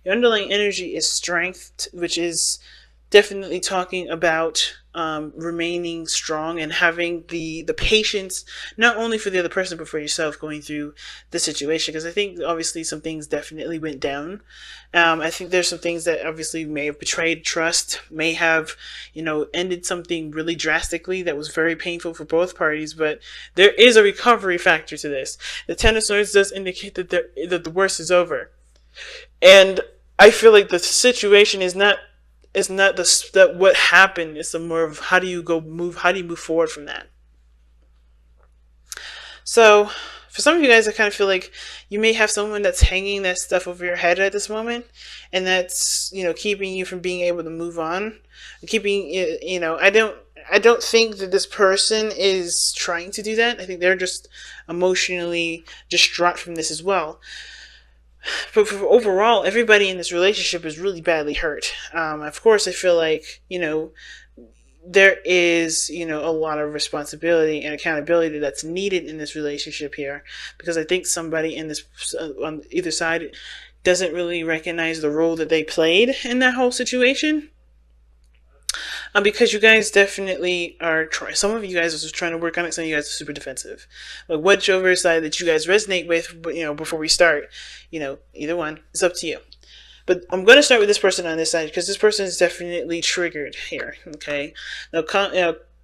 Your underlying energy is strength, which is definitely talking about remaining strong and having the patience, not only for the other person but for yourself going through the situation. Because I think obviously some things definitely went down. I think there's some things that obviously may have betrayed trust, may have, ended something really drastically that was very painful for both parties. But there is a recovery factor to this. The Ten of Swords does indicate that the worst is over, and I feel like the situation is not, that what happened. It's more of how do you move forward from that. So for some of you guys, I kind of feel like you may have someone that's hanging that stuff over your head at this moment, and that's, keeping you from being able to move on, keeping, I don't think that this person is trying to do that. I think they're just emotionally distraught from this as well. But for overall, everybody in this relationship is really badly hurt. Of course, I feel like, there is, a lot of responsibility and accountability that's needed in this relationship here, because I think somebody in this, on either side, doesn't really recognize the role that they played in that whole situation. Because you guys definitely are trying. Some of you guys are just trying to work on it. Some of you guys are super defensive. Like whichever side that you guys resonate with, before we start, either one. It's up to you. But I'm going to start with this person on this side because this person is definitely triggered here. Okay. Now,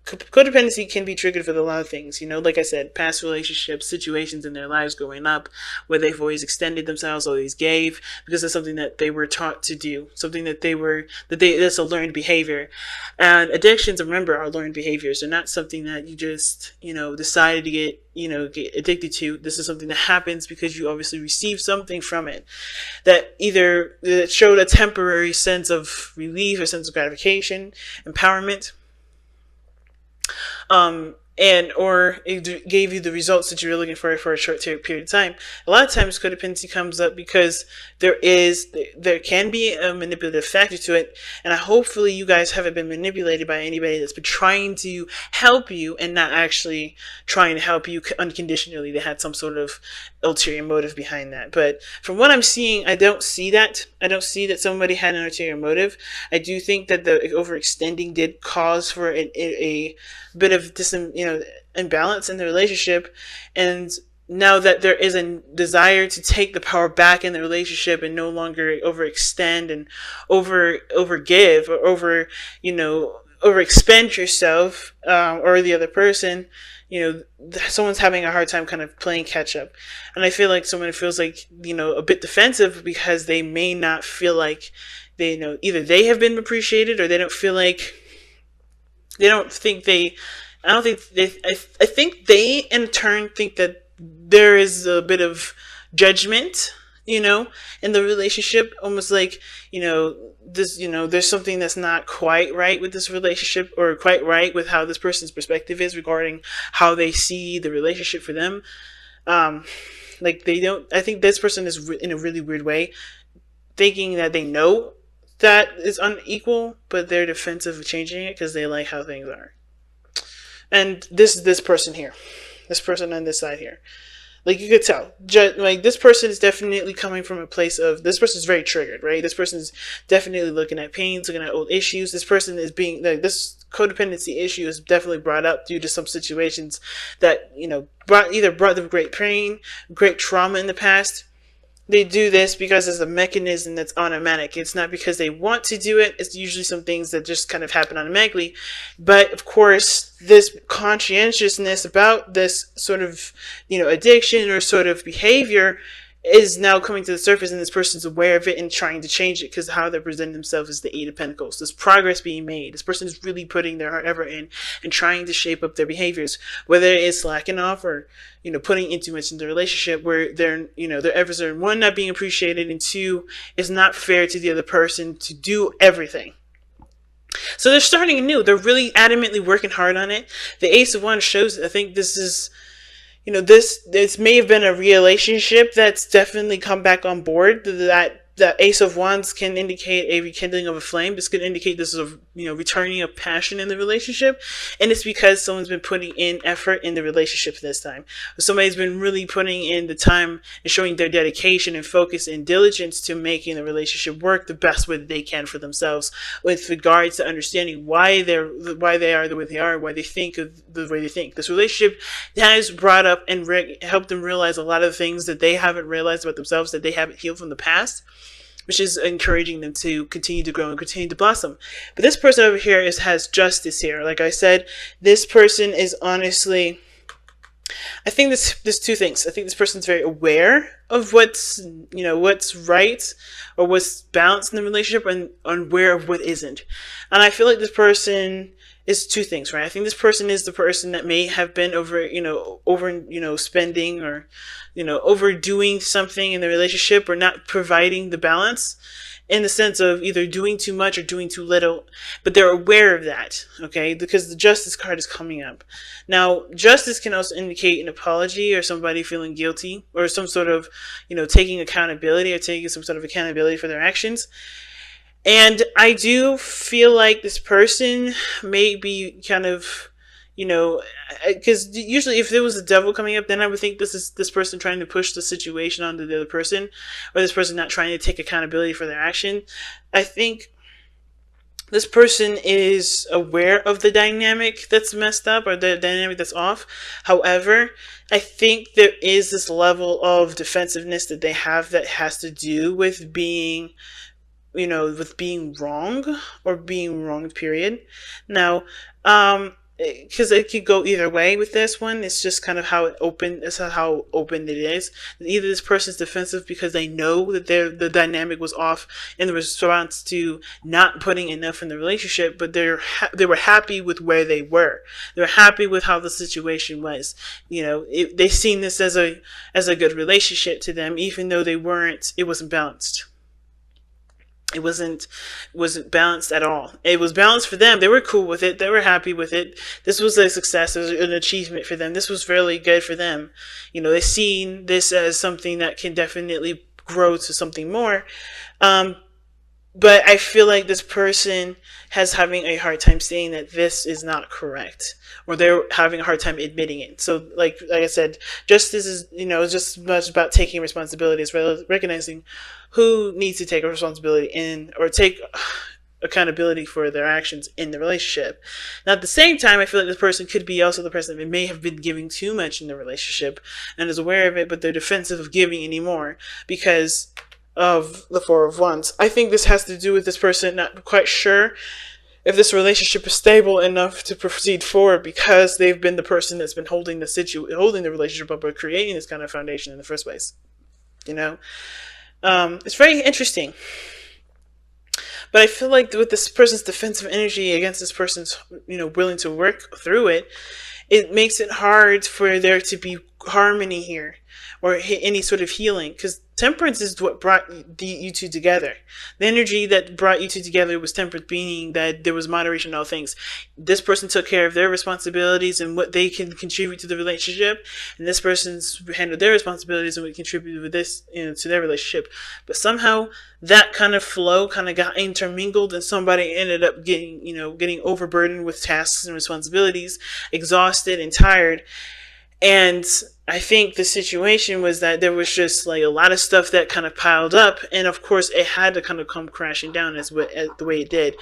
codependency can be triggered for a lot of things, like I said, past relationships, situations in their lives growing up where they've always extended themselves, always gave, because that's something that they were taught to do, something that's a learned behavior. And addictions, remember, are learned behaviors. They're not something that you just, decided to get addicted to. This is something that happens because you obviously received something from it that showed a temporary sense of relief, a sense of gratification, empowerment, or it gave you the results that you were looking for a short period of time. A lot of times codependency comes up because there can be a manipulative factor to it, and hopefully you guys haven't been manipulated by anybody that's been trying to help you and not actually trying to help you unconditionally. They had some sort of ulterior motive behind that. But from what I'm seeing, I don't see that. I don't see that somebody had an ulterior motive. I do think that the overextending did cause for a bit of imbalance in the relationship, and now that there is a desire to take the power back in the relationship and no longer overextend and overgive or overexpend yourself, or the other person, someone's having a hard time kind of playing catch up. And I feel like someone feels like, a bit defensive because they may not feel like either they have been appreciated, or they don't feel like, I think they, I think they in turn think that there is a bit of judgment, in the relationship, almost like, there's something that's not quite right with this relationship, or quite right with how this person's perspective is regarding how they see the relationship for them. Like I think this person is in a really weird way, thinking that they know that is unequal, but they're defensive of changing it because they like how things are. And this person here, this person on this side here, like you could tell, like this person is definitely coming from a place of, this person is very triggered, right? This person is definitely looking at pains, looking at old issues. This person is being, like, this codependency issue is definitely brought up due to some situations that, brought them great pain, great trauma in the past. They do this because it's a mechanism that's automatic. It's not because they want to do it. It's usually some things that just kind of happen automatically. But of course, this conscientiousness about this sort of, addiction or sort of behavior is now coming to the surface, and this person's aware of it and trying to change it, because how they present themselves is the Eight of Pentacles. There's progress being made. This person is really putting their heart effort in and trying to shape up their behaviors, whether it's slacking off or, putting in too much in the relationship, where their efforts are, one, not being appreciated, and two, it's not fair to the other person to do everything. So they're starting anew. They're really adamantly working hard on it. The Ace of Wands shows, I think this is, this may have been a relationship that's definitely come back on board, that that Ace of Wands can indicate a rekindling of a flame. This could indicate this is a returning of passion in the relationship, and it's because someone's been putting in effort in the relationship this time. Somebody's been really putting in the time and showing their dedication and focus and diligence to making the relationship work the best way that they can for themselves, with regards to understanding why they are the way they are, why they think of the way they think. This relationship has brought up and helped them realize a lot of things that they haven't realized about themselves, that they haven't healed from the past, which is encouraging them to continue to grow and continue to blossom. But this person over here has justice here. Like I said, this person is honestly, I think there's two things. I think this person's very aware of what's right or what's balanced in the relationship, and unaware of what isn't. And I feel like this person is two things, right? I think this person is the person that may have been over spending, or overdoing something in the relationship, or not providing the balance, in the sense of either doing too much or doing too little, but they're aware of that, okay? Because the Justice card is coming up. Now, Justice can also indicate an apology, or somebody feeling guilty, or some sort of, taking accountability, or taking some sort of accountability for their actions. And I do feel like this person may be kind of, because usually if there was a devil coming up, then I would think this is this person trying to push the situation onto the other person, or this person not trying to take accountability for their action. I think this person is aware of the dynamic that's messed up, or the dynamic that's off. However, I think there is this level of defensiveness that they have that has to do with being wrong, or being wronged, period. Now, because it could go either way with this one. It's just kind of how open it is. Either this person's defensive because they know that the dynamic was off in the response to not putting enough in the relationship, but they were happy with where they were. They were happy with how the situation was. They seen this as a good relationship to them, even though it wasn't balanced. It wasn't balanced at all. It was balanced for them. They were cool with it. They were happy with it. This was a success. It was an achievement for them. This was really good for them. They seen this as something that can definitely grow to something more. But I feel like this person has having a hard time saying that this is not correct, or they're having a hard time admitting it. So like I said, justice is, just as much about taking responsibility as recognizing who needs to take responsibility or take accountability for their actions in the relationship. Now, at the same time, I feel like this person could be also the person that may have been giving too much in the relationship and is aware of it, but they're defensive of giving anymore because of the Four of Wands. I think this has to do with this person not quite sure if this relationship is stable enough to proceed forward, because they've been the person that's been holding the relationship up, or creating this kind of foundation in the first place. It's very interesting. But I feel like with this person's defensive energy against this person's, willing to work through it, it makes it hard for there to be harmony here, or any sort of healing, because temperance is what brought you two together. The energy that brought you two together was temperance, meaning that there was moderation in all things. This person took care of their responsibilities and what they can contribute to the relationship, and this person's handled their responsibilities and what contributed with this, to their relationship. But somehow that kind of flow kind of got intermingled, and somebody ended up getting overburdened with tasks and responsibilities, exhausted and tired. And I think the situation was that there was just like a lot of stuff that kind of piled up, and of course it had to kind of come crashing down as the way it did.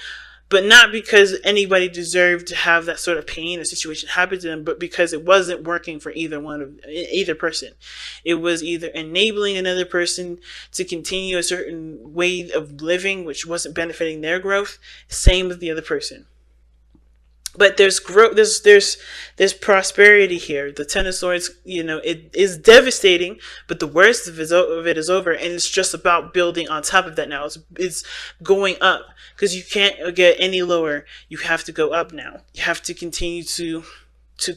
But not because anybody deserved to have that sort of pain or situation happen to them, but because it wasn't working for either person. It was either enabling another person to continue a certain way of living, which wasn't benefiting their growth. Same with the other person. But there's growth, there's prosperity here. The Ten of Swords, it is devastating, but the worst of it is over, and it's just about building on top of that now. It's going up, because you can't get any lower. You have to go up now. You have to continue to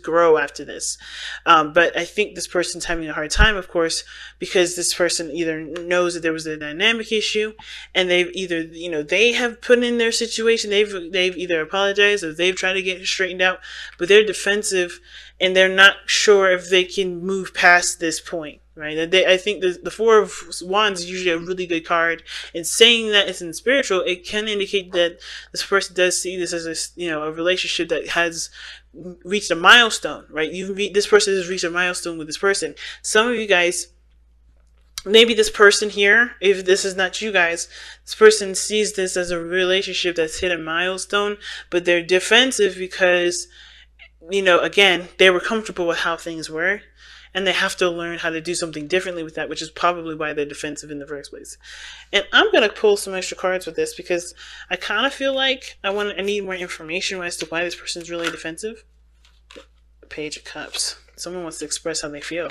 grow after this. But I think this person's having a hard time, of course, because this person either knows that there was a dynamic issue, and they've either, they have put in their situation, they've either apologized or they've tried to get it straightened out, but they're defensive and they're not sure if they can move past this point. Right? I think the Four of Wands is usually a really good card. And saying that it's in spiritual, it can indicate that this person does see this as a relationship that has reached a milestone. Right? This person has reached a milestone with this person. Some of you guys, maybe this person here, if this is not you guys, this person sees this as a relationship that's hit a milestone, but they're defensive because, again, they were comfortable with how things were, and they have to learn how to do something differently with that, which is probably why they're defensive in the first place. And I'm going to pull some extra cards with this because I kind of feel like I need more information as to why this person's really defensive. Page of Cups. Someone wants to express how they feel.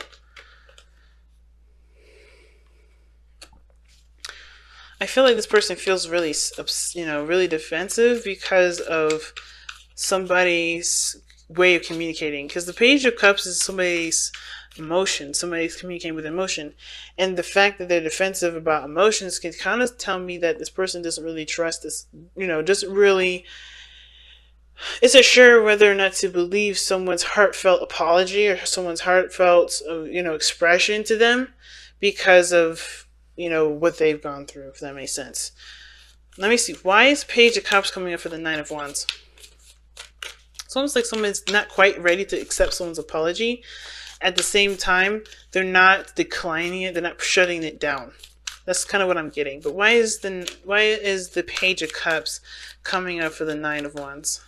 I feel like this person feels really, really defensive because of somebody's way of communicating. Because the Page of Cups is somebody's emotion. Somebody's communicating with emotion. And the fact that they're defensive about emotions can kind of tell me that this person doesn't really trust this, isn't sure whether or not to believe someone's heartfelt apology or someone's heartfelt, expression to them because of, what they've gone through, if that makes sense. Let me see. Why is Page of Cups coming up for the Nine of Wands? It's almost like someone's not quite ready to accept someone's apology. At the same time, they're not declining it. They're not shutting it down. That's kind of what I'm getting. But why is the Page of Cups coming up for the Nine of Wands?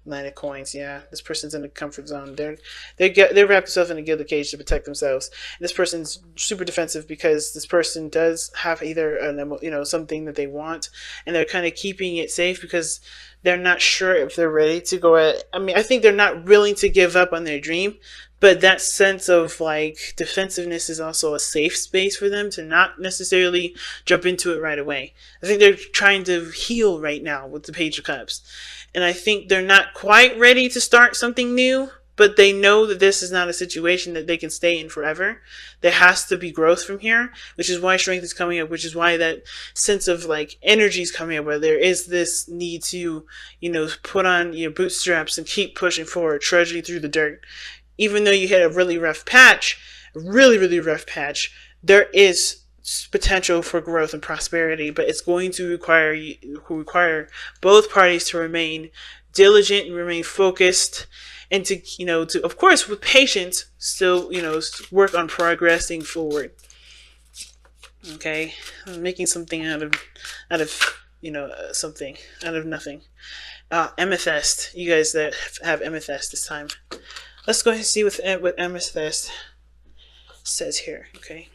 Nine of Coins, yeah. This person's in a comfort zone. They wrap themselves in a gilded cage to protect themselves. And this person's super defensive because this person does have either something that they want, and they're kind of keeping it safe because they're not sure if they're ready to go at. I think they're not willing to give up on their dream, but that sense of defensiveness is also a safe space for them to not necessarily jump into it right away. I think they're trying to heal right now with the Page of Cups. And I think they're not quite ready to start something new, but they know that this is not a situation that they can stay in forever. There has to be growth from here, which is why strength is coming up, which is why that sense of energy is coming up, where there is this need to, put on your bootstraps and keep pushing forward, trudging through the dirt. Even though you hit a really rough patch, there is potential for growth and prosperity, but it's going to require both parties to remain diligent and remain focused, and to of course with patience still work on progressing forward. Okay, I'm making something out of something out of nothing. Amethyst. You guys that have amethyst this time, let's go ahead and see what amethyst says here. Okay.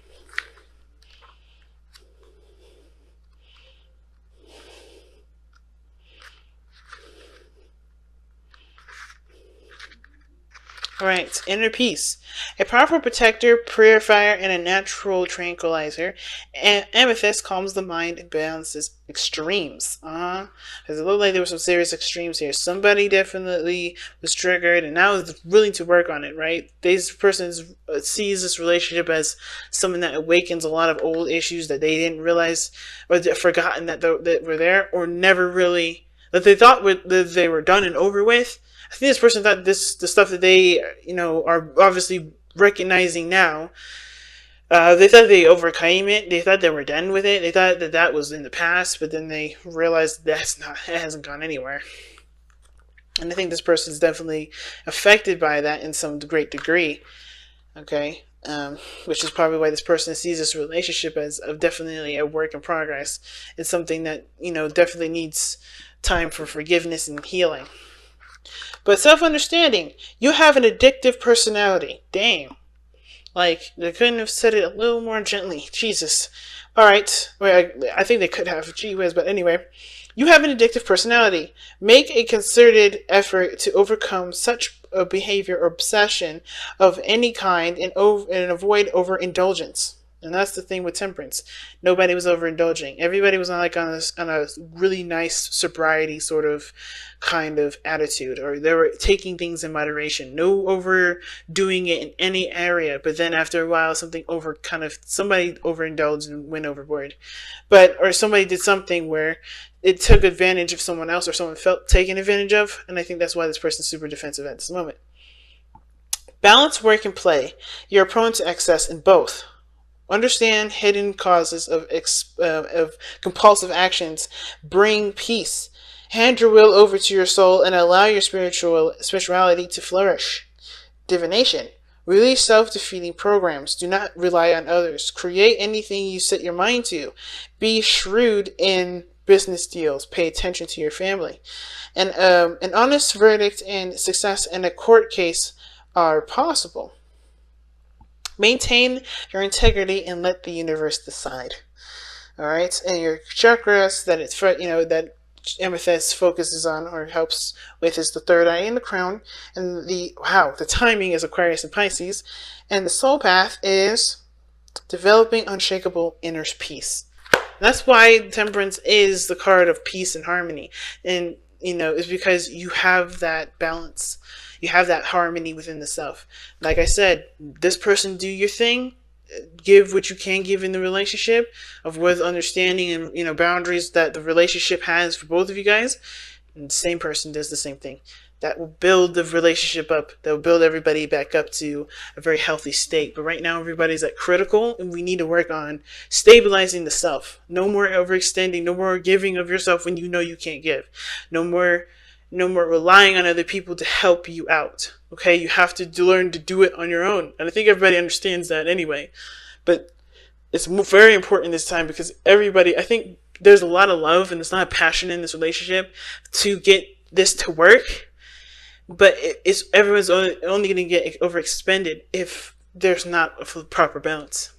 Alright, inner peace. A powerful protector, purifier, and a natural tranquilizer. Amethyst calms the mind and balances extremes. Because it looked like there were some serious extremes here. Somebody definitely was triggered and now is willing to work on it, right? This person sees this relationship as something that awakens a lot of old issues that they didn't realize or forgotten that were there, or never really, that they thought that they were done and over with. I think this person thought the stuff that they, are obviously recognizing now, they thought they overcame it. They thought they were done with it. They thought that was in the past, but then they realized it hasn't gone anywhere. And I think this person is definitely affected by that in some great degree. Okay. Which is probably why this person sees this relationship as definitely a work in progress. It's something that, definitely needs time for forgiveness and healing. But self-understanding, you have an addictive personality. Damn. They couldn't have said it a little more gently. Jesus. Alright. Well, I think they could have. Gee whiz. But anyway. You have an addictive personality. Make a concerted effort to overcome such a behavior or obsession of any kind and avoid overindulgence. And that's the thing with temperance. Nobody was overindulging. Everybody was on a really nice sobriety sort of kind of attitude, or they were taking things in moderation. No overdoing it in any area. But then after a while, somebody overindulged and went overboard. Or somebody did something where it took advantage of someone else, or someone felt taken advantage of. And I think that's why this person's super defensive at this moment. Balance work and play. You're prone to excess in both. Understand hidden causes of compulsive actions. Bring peace. Hand your will over to your soul and allow your spirituality to flourish. Divination. Release self-defeating programs. Do not rely on others. Create anything you set your mind to. Be shrewd in business deals. Pay attention to your family. And an honest verdict and success in a court case are possible. Maintain your integrity and let the universe decide. All right, and your chakras that amethyst focuses on or helps with is the third eye and the crown, and the timing is Aquarius and Pisces, and the soul path is developing unshakable inner peace. And that's why temperance is the card of peace and harmony, and is because you have that balance. You have that harmony within the self. Like I said, this person, do your thing, give what you can give in the relationship, with understanding and boundaries that the relationship has for both of you guys. And the same person does the same thing. That will build the relationship up. That will build everybody back up to a very healthy state. But right now, everybody's at critical, and we need to work on stabilizing the self. No more overextending. No more giving of yourself when you know you can't give. No more relying on other people to help you out. Okay, you have to learn to do it on your own. And I think everybody understands that anyway. But it's very important this time because I think there's a lot of love and there's a lot of passion in this relationship to get this to work. But everyone's only going to get overexpended if there's not a proper balance.